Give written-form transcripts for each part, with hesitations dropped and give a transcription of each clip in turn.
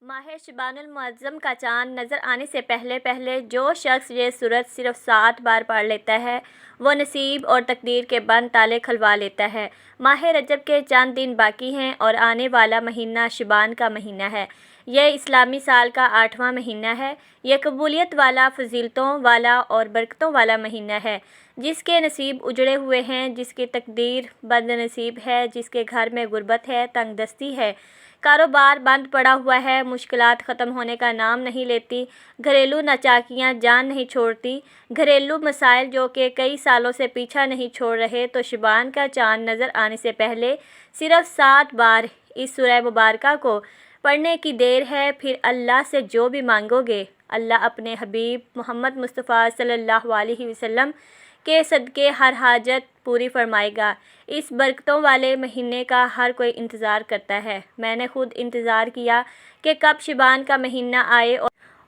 ماہ شعبان المعظم کا چاند نظر آنے سے پہلے پہلے جو شخص یہ سورت صرف 7 بار پڑھ لیتا ہے وہ نصیب اور تقدیر کے بند تالے کھلوا لیتا ہے۔ ماہ رجب کے چند دن باقی ہیں اور آنے والا مہینہ شعبان کا مہینہ ہے۔ یہ اسلامی سال کا 8واں مہینہ ہے۔ یہ قبولیت والا، فضیلتوں والا اور برکتوں والا مہینہ ہے۔ جس کے نصیب اجڑے ہوئے ہیں، جس کی تقدیر بد نصیب ہے، جس کے گھر میں غربت ہے، تنگ دستی ہے، کاروبار بند پڑا ہوا ہے، مشکلات ختم ہونے کا نام نہیں لیتی، گھریلو ناچاکیاں جان نہیں چھوڑتی، گھریلو مسائل جو کہ کئی سالوں سے پیچھا نہیں چھوڑ رہے، تو شعبان کا چاند نظر آنے سے پہلے صرف 7 بار اس سورہ مبارکہ کو پڑھنے کی دیر ہے۔ پھر اللہ سے جو بھی مانگو گے، اللہ اپنے حبیب محمد مصطفیٰ صلی اللہ علیہ وسلم کے صدقے ہر حاجت پوری فرمائے گا۔ اس برکتوں والے مہینے کا ہر کوئی انتظار کرتا ہے۔ میں نے خود انتظار کیا کہ کب شعبان کا مہینہ آئے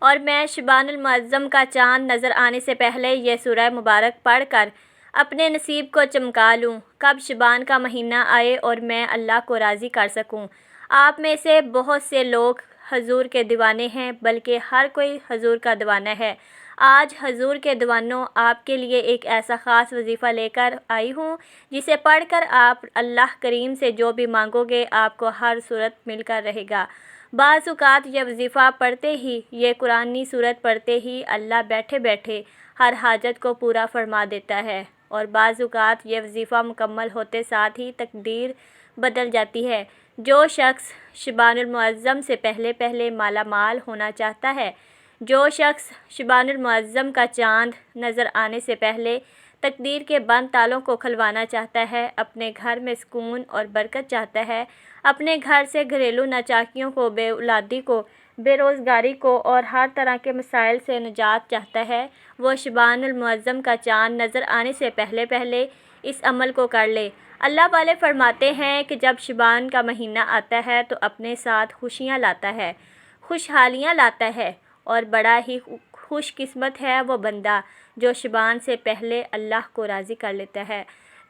اور میں شعبان المعظم کا چاند نظر آنے سے پہلے یہ سورہ مبارک پڑھ کر اپنے نصیب کو چمکا لوں، کب شعبان کا مہینہ آئے اور میں اللہ کو راضی کر سکوں۔ آپ میں سے بہت سے لوگ حضور کے دیوانے ہیں، بلکہ ہر کوئی حضور کا دیوانہ ہے۔ آج حضور کے دیوانوں، آپ کے لیے ایک ایسا خاص وظیفہ لے کر آئی ہوں جسے پڑھ کر آپ اللہ کریم سے جو بھی مانگو گے آپ کو ہر صورت مل کر رہے گا۔ بعض اوقات یہ وظیفہ پڑھتے ہی، یہ قرآنی صورت پڑھتے ہی اللہ بیٹھے بیٹھے ہر حاجت کو پورا فرما دیتا ہے، اور بعض اوقات یہ وظیفہ مکمل ہوتے ساتھ ہی تقدیر بدل جاتی ہے۔ جو شخص شعبان المعظم سے پہلے پہلے مالا مال ہونا چاہتا ہے، جو شخص شعبان المعظم کا چاند نظر آنے سے پہلے تقدیر کے بند تالوں کو کھلوانا چاہتا ہے، اپنے گھر میں سکون اور برکت چاہتا ہے، اپنے گھر سے گھریلو ناچاکیوں کو، بے اولادی کو، بے روزگاری کو اور ہر طرح کے مسائل سے نجات چاہتا ہے، وہ شعبان المعظم کا چاند نظر آنے سے پہلے پہلے اس عمل کو کر لے۔ اللہ والے فرماتے ہیں کہ جب شعبان کا مہینہ آتا ہے تو اپنے ساتھ خوشیاں لاتا ہے، خوشحالیاں لاتا ہے، اور بڑا ہی خوش قسمت ہے وہ بندہ جو شعبان سے پہلے اللہ کو راضی کر لیتا ہے۔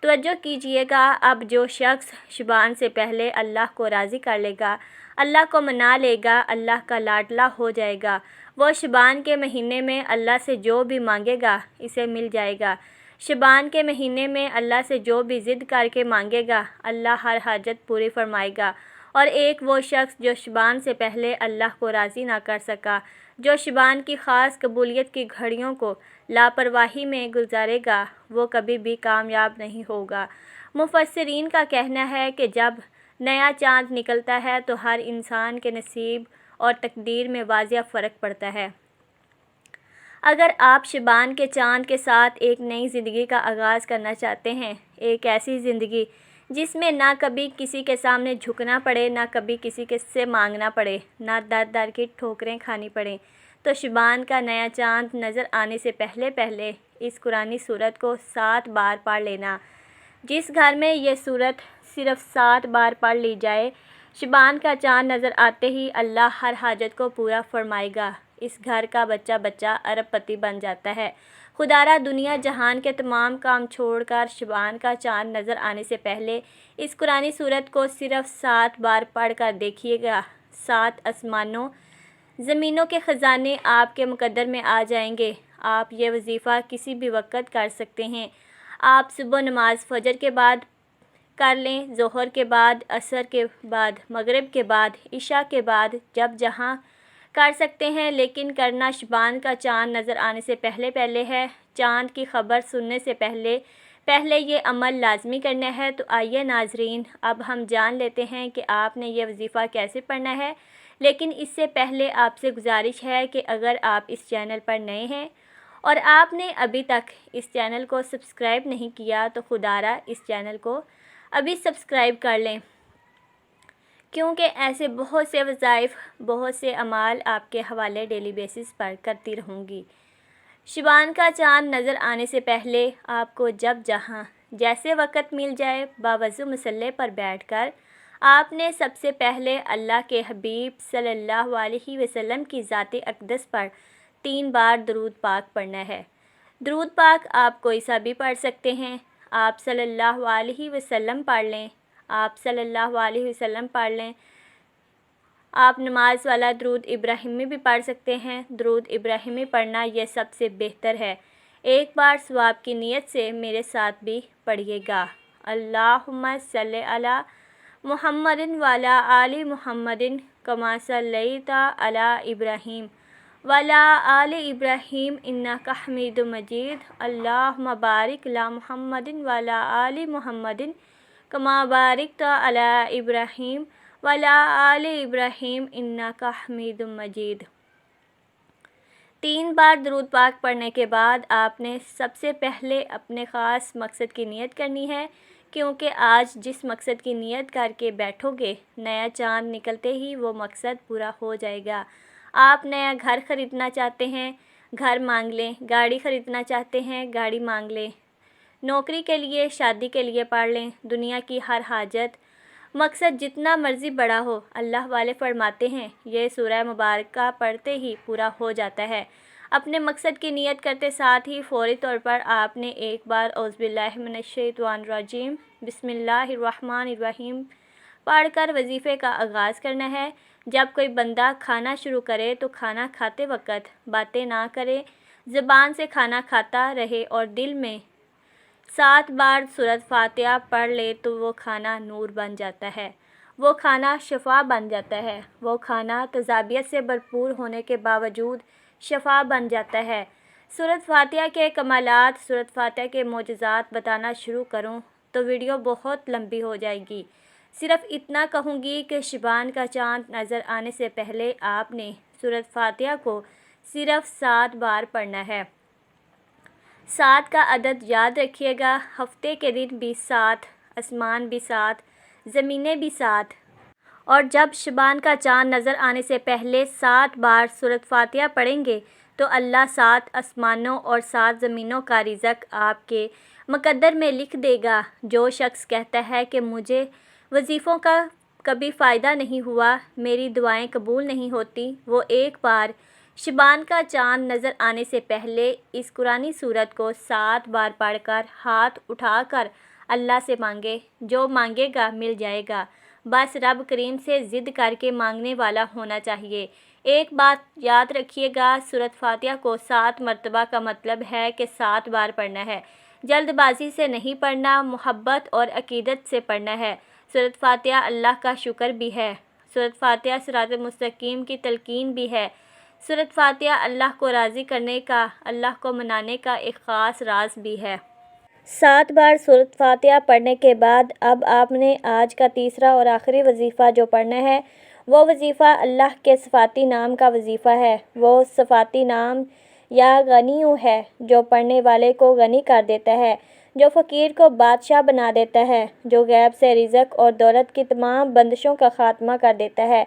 توجہ کیجئے گا، اب جو شخص شعبان سے پہلے اللہ کو راضی کر لے گا، اللہ کو منا لے گا، اللہ کا لاڈلا ہو جائے گا، وہ شعبان کے مہینے میں اللہ سے جو بھی مانگے گا اسے مل جائے گا۔ شعبان کے مہینے میں اللہ سے جو بھی ضد کر کے مانگے گا اللہ ہر حاجت پوری فرمائے گا۔ اور ایک وہ شخص جو شعبان سے پہلے اللہ کو راضی نہ کر سکا، جو شعبان کی خاص قبولیت کی گھڑیوں کو لاپرواہی میں گزارے گا، وہ کبھی بھی کامیاب نہیں ہوگا۔ مفسرین کا کہنا ہے کہ جب نیا چاند نکلتا ہے تو ہر انسان کے نصیب اور تقدیر میں واضح فرق پڑتا ہے۔ اگر آپ شعبان کے چاند کے ساتھ ایک نئی زندگی کا آغاز کرنا چاہتے ہیں، ایک ایسی زندگی جس میں نہ کبھی کسی کے سامنے جھکنا پڑے، نہ کبھی کسی سے مانگنا پڑے، نہ در در کی ٹھوکریں کھانی پڑیں، تو شعبان کا نیا چاند نظر آنے سے پہلے پہلے اس قرآنی سورت کو 7 بار پڑھ لینا۔ جس گھر میں یہ سورت صرف 7 بار پڑھ لی جائے، شعبان کا چاند نظر آتے ہی اللہ ہر حاجت کو پورا فرمائے گا۔ اس گھر کا بچہ بچہ ارب پتی بن جاتا ہے۔ خدارا دنیا جہان کے تمام کام چھوڑ کر شعبان کا چاند نظر آنے سے پہلے اس قرآنی سورت کو صرف 7 بار پڑھ کر دیکھیے گا۔ 7 آسمانوں زمینوں کے خزانے آپ کے مقدر میں آ جائیں گے۔ آپ یہ وظیفہ کسی بھی وقت کر سکتے ہیں۔ آپ صبح نماز فجر کے بعد کر لیں، ظہر کے بعد، عصر کے بعد، مغرب کے بعد، عشاء کے بعد، جب جہاں کر سکتے ہیں، لیکن کرنا شعبان کا چاند نظر آنے سے پہلے پہلے ہے۔ چاند کی خبر سننے سے پہلے پہلے یہ عمل لازمی کرنا ہے۔ تو آئیے ناظرین، اب ہم جان لیتے ہیں کہ آپ نے یہ وظیفہ کیسے پڑھنا ہے، لیکن اس سے پہلے آپ سے گزارش ہے کہ اگر آپ اس چینل پر نئے ہیں اور آپ نے ابھی تک اس چینل کو سبسکرائب نہیں کیا تو خدارا اس چینل کو ابھی سبسکرائب کر لیں، کیونکہ ایسے بہت سے وظائف، بہت سے اعمال آپ کے حوالے ڈیلی بیسس پر کرتی رہوں گی۔ شعبان کا چاند نظر آنے سے پہلے آپ کو جب جہاں جیسے وقت مل جائے، باوضو مصلی پر بیٹھ کر آپ نے سب سے پہلے اللہ کے حبیب صلی اللہ علیہ وسلم کی ذات اقدس پر 3 بار درود پاک پڑھنا ہے۔ درود پاک آپ کوئی سا بھی پڑھ سکتے ہیں۔ آپ صلی اللہ علیہ وسلم پڑھ لیں، آپ صلی اللہ علیہ وسلم پڑھ لیں، آپ نماز والا درود ابراہیمی بھی پڑھ سکتے ہیں۔ درود ابراہیمی پڑھنا یہ سب سے بہتر ہے۔ ایک بار ثواب کی نیت سے میرے ساتھ بھی پڑھیے گا۔ اللہم صلی علی محمد وعلی آل محمد کما صلیت علی ابراہیم وعلی آل ابراہیم انک حمید مجید۔ اللہم بارک علی محمد وعلی آل محمد کما بارکت علی ابراہیم وعلی آل ابراہیم انک حمید مجید۔ 3 بار درود پاک پڑھنے کے بعد آپ نے سب سے پہلے اپنے خاص مقصد کی نیت کرنی ہے، کیونکہ آج جس مقصد کی نیت کر کے بیٹھو گے، نیا چاند نکلتے ہی وہ مقصد پورا ہو جائے گا۔ آپ نیا گھر خریدنا چاہتے ہیں، گھر مانگ لیں۔ گاڑی خریدنا چاہتے ہیں، گاڑی مانگ لیں۔ نوکری کے لیے، شادی کے لیے پڑھ لیں۔ دنیا کی ہر حاجت، مقصد جتنا مرضی بڑا ہو، اللہ والے فرماتے ہیں یہ سورہ مبارکہ پڑھتے ہی پورا ہو جاتا ہے۔ اپنے مقصد کی نیت کرتے ساتھ ہی فوری طور پر آپ نے ایک بار اعوذ باللہ من الشیطان الرجیم بسم اللہ الرحمن الرحیم پڑھ کر وظیفے کا آغاز کرنا ہے۔ جب کوئی بندہ کھانا شروع کرے تو کھانا کھاتے وقت باتیں نہ کرے، زبان سے کھانا کھاتا رہے اور دل میں 7 بار سورۃ فاتحہ پڑھ لے تو وہ کھانا نور بن جاتا ہے، وہ کھانا شفا بن جاتا ہے، وہ کھانا تذابیت سے بھرپور ہونے کے باوجود شفا بن جاتا ہے۔ سورۃ فاتحہ کے کمالات، سورۃ فاتحہ کے معجزات بتانا شروع کروں تو ویڈیو بہت لمبی ہو جائے گی۔ صرف اتنا کہوں گی کہ شبان کا چاند نظر آنے سے پہلے آپ نے سورۃ فاتحہ کو صرف 7 بار پڑھنا ہے۔ 7 کا عدد یاد رکھیے گا۔ ہفتے کے دن بھی 7، آسمان بھی 7، زمینیں بھی 7۔ اور جب شبان کا چاند نظر آنے سے پہلے 7 بار سورۃ فاتحہ پڑھیں گے تو اللہ 7 آسمانوں اور 7 زمینوں کا رزق آپ کے مقدر میں لکھ دے گا۔ جو شخص کہتا ہے کہ مجھے وظیفوں کا کبھی فائدہ نہیں ہوا، میری دعائیں قبول نہیں ہوتی، وہ ایک بار شبان کا چاند نظر آنے سے پہلے اس قرآنی سورت کو 7 بار پڑھ کر ہاتھ اٹھا کر اللہ سے مانگے۔ جو مانگے گا مل جائے گا، بس رب کریم سے ضد کر کے مانگنے والا ہونا چاہیے۔ ایک بات یاد رکھیے گا، سورۃ فاتحہ کو 7 مرتبہ کا مطلب ہے کہ 7 بار پڑھنا ہے۔ جلد بازی سے نہیں پڑھنا، محبت اور عقیدت سے پڑھنا ہے۔ سورۃ فاتحہ اللہ کا شکر بھی ہے۔ سورۃ فاتحہ صراط مستقیم کی تلقین بھی ہے۔ سورۃ فاتحہ اللہ کو راضی کرنے کا، اللہ کو منانے کا ایک خاص راز بھی ہے۔ 7 بار سورۃ فاتحہ پڑھنے کے بعد اب آپ نے آج کا تیسرا اور آخری وظیفہ جو پڑھنا ہے، وہ وظیفہ اللہ کے صفاتی نام کا وظیفہ ہے۔ وہ صفاتی نام یا غنیوں ہے جو پڑھنے والے کو غنی کر دیتا ہے، جو فقیر کو بادشاہ بنا دیتا ہے، جو غیب سے رزق اور دولت کی تمام بندشوں کا خاتمہ کر دیتا ہے،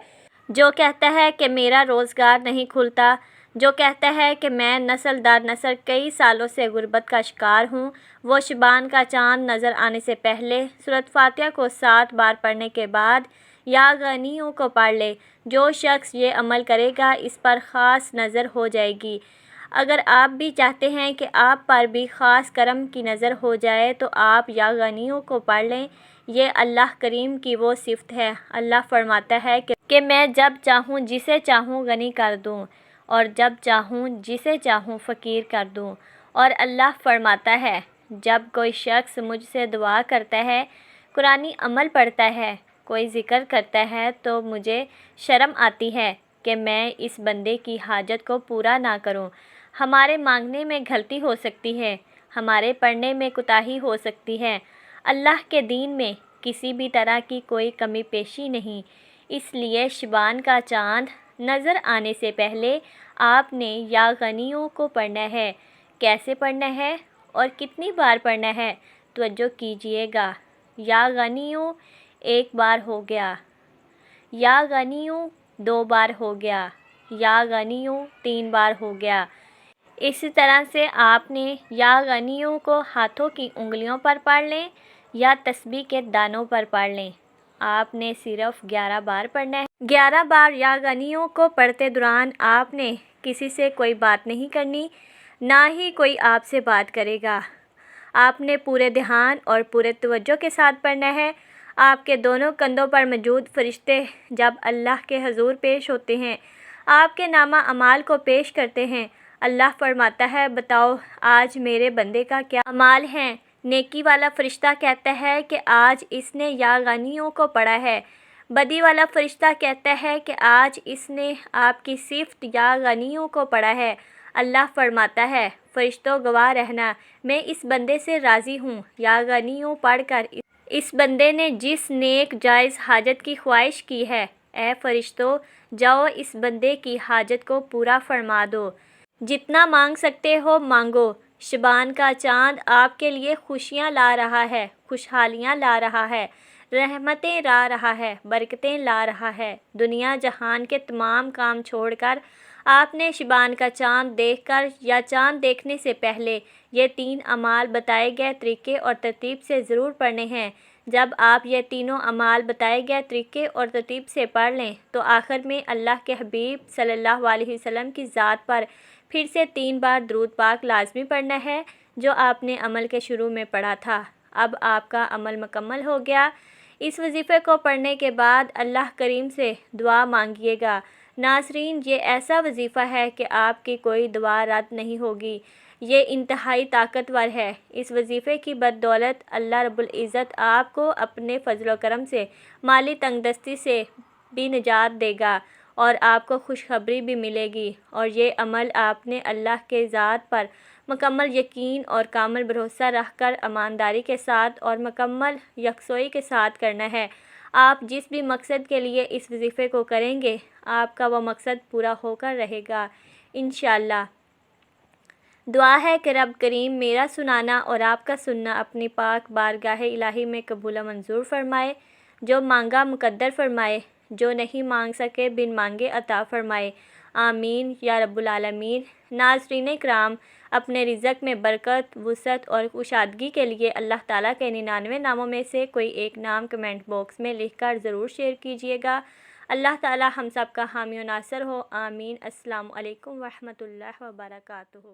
جو کہتا ہے کہ میرا روزگار نہیں کھلتا، جو کہتا ہے کہ میں نسل در نسل کئی سالوں سے غربت کا شکار ہوں، وہ شبان کا چاند نظر آنے سے پہلے سورۃ فاتحہ کو 7 بار پڑھنے کے بعد یا غنیوں کو پڑھ لے۔ جو شخص یہ عمل کرے گا اس پر خاص نظر ہو جائے گی۔ اگر آپ بھی چاہتے ہیں کہ آپ پر بھی خاص کرم کی نظر ہو جائے تو آپ یا غنیوں کو پڑھ لیں۔ یہ اللہ کریم کی وہ صفت ہے۔ اللہ فرماتا ہے کہ میں جب چاہوں جسے چاہوں غنی کر دوں اور جب چاہوں جسے چاہوں فقیر کر دوں۔ اور اللہ فرماتا ہے جب کوئی شخص مجھ سے دعا کرتا ہے، قرآنی عمل پڑھتا ہے، کوئی ذکر کرتا ہے تو مجھے شرم آتی ہے کہ میں اس بندے کی حاجت کو پورا نہ کروں۔ ہمارے مانگنے میں غلطی ہو سکتی ہے، ہمارے پڑھنے میں کوتاہی ہو سکتی ہے، اللہ کے دین میں کسی بھی طرح کی کوئی کمی پیشی نہیں۔ اس لیے شبان کا چاند نظر آنے سے پہلے آپ نے یا غنیوں کو پڑھنا ہے۔ کیسے پڑھنا ہے اور کتنی بار پڑھنا ہے؟ توجہ کیجیے گا۔ یا غنیوں 1 بار ہو گیا، یا غنیوں 2 بار ہو گیا، یا غنیوں 3 بار ہو گیا۔ اسی طرح سے آپ نے یا غنیوں کو ہاتھوں کی انگلیوں پر پڑھ لیں یا تسبیح کے دانوں پر پڑھ لیں۔ آپ نے صرف 11 بار پڑھنا ہے۔ 11 بار یا غنیوں کو پڑھتے دوران آپ نے کسی سے کوئی بات نہیں کرنی، نہ ہی کوئی آپ سے بات کرے گا۔ آپ نے پورے دھیان اور پورے توجہ کے ساتھ پڑھنا ہے۔ آپ کے دونوں کندھوں پر موجود فرشتے جب اللہ کے حضور پیش ہوتے ہیں، آپ کے نامہ اعمال کو پیش کرتے ہیں۔ اللہ فرماتا ہے، بتاؤ آج میرے بندے کا کیا اعمال ہیں؟ نیکی والا فرشتہ کہتا ہے کہ آج اس نے یا غنیوں کو پڑھا ہے۔ بدی والا فرشتہ کہتا ہے کہ آج اس نے آپ کی صفت یا غنیوں کو پڑھا ہے۔ اللہ فرماتا ہے، فرشتوں گواہ رہنا، میں اس بندے سے راضی ہوں۔ یا غنیوں پڑھ کر اس بندے نے جس نیک جائز حاجت کی خواہش کی ہے، اے فرشتوں جاؤ اس بندے کی حاجت کو پورا فرما دو۔ جتنا مانگ سکتے ہو مانگو۔ شبان کا چاند آپ کے لیے خوشیاں لا رہا ہے، خوشحالیاں لا رہا ہے، رحمتیں لا رہا ہے، برکتیں لا رہا ہے۔ دنیا جہان کے تمام کام چھوڑ کر آپ نے شبان کا چاند دیکھ کر یا چاند دیکھنے سے پہلے یہ 3 اعمال بتائے گئے طریقے اور ترتیب سے ضرور پڑھنے ہیں۔ جب آپ یہ تینوں اعمال بتائے گئے طریقے اور ترتیب سے پڑھ لیں تو آخر میں اللہ کے حبیب صلی اللہ علیہ وسلم کی ذات پر پھر سے 3 بار درود پاک لازمی پڑھنا ہے، جو آپ نے عمل کے شروع میں پڑھا تھا۔ اب آپ کا عمل مکمل ہو گیا۔ اس وظیفے کو پڑھنے کے بعد اللہ کریم سے دعا مانگیے گا۔ ناظرین، یہ ایسا وظیفہ ہے کہ آپ کی کوئی دعا رد نہیں ہوگی۔ یہ انتہائی طاقتور ہے۔ اس وظیفے کی بدولت اللہ رب العزت آپ کو اپنے فضل و کرم سے مالی تنگ دستی سے بھی نجات دے گا اور آپ کو خوشخبری بھی ملے گی، اور یہ عمل آپ نے اللہ کے ذات پر مکمل یقین اور کامل بھروسہ رکھ کر ایمانداری کے ساتھ اور مکمل یکسوئی کے ساتھ کرنا ہے۔ آپ جس بھی مقصد کے لیے اس وظیفے کو کریں گے، آپ کا وہ مقصد پورا ہو کر رہے گا انشاءاللہ۔ دعا ہے کہ رب کریم میرا سنانا اور آپ کا سننا اپنی پاک بارگاہ الہی میں قبول و منظور فرمائے۔ جو مانگا مقدر فرمائے، جو نہیں مانگ سکے بن مانگے عطا فرمائے، آمین یا رب العالمین۔ ناظرین کرام، اپنے رزق میں برکت، وسعت اور کشادگی کے لیے اللہ تعالیٰ کے 99 ناموں میں سے کوئی ایک نام کمنٹ باکس میں لکھ کر ضرور شیئر کیجیے گا۔ اللہ تعالیٰ ہم سب کا حامی و ناصر ہو، آمین۔ السلام علیکم ورحمۃ اللہ وبرکاتہ۔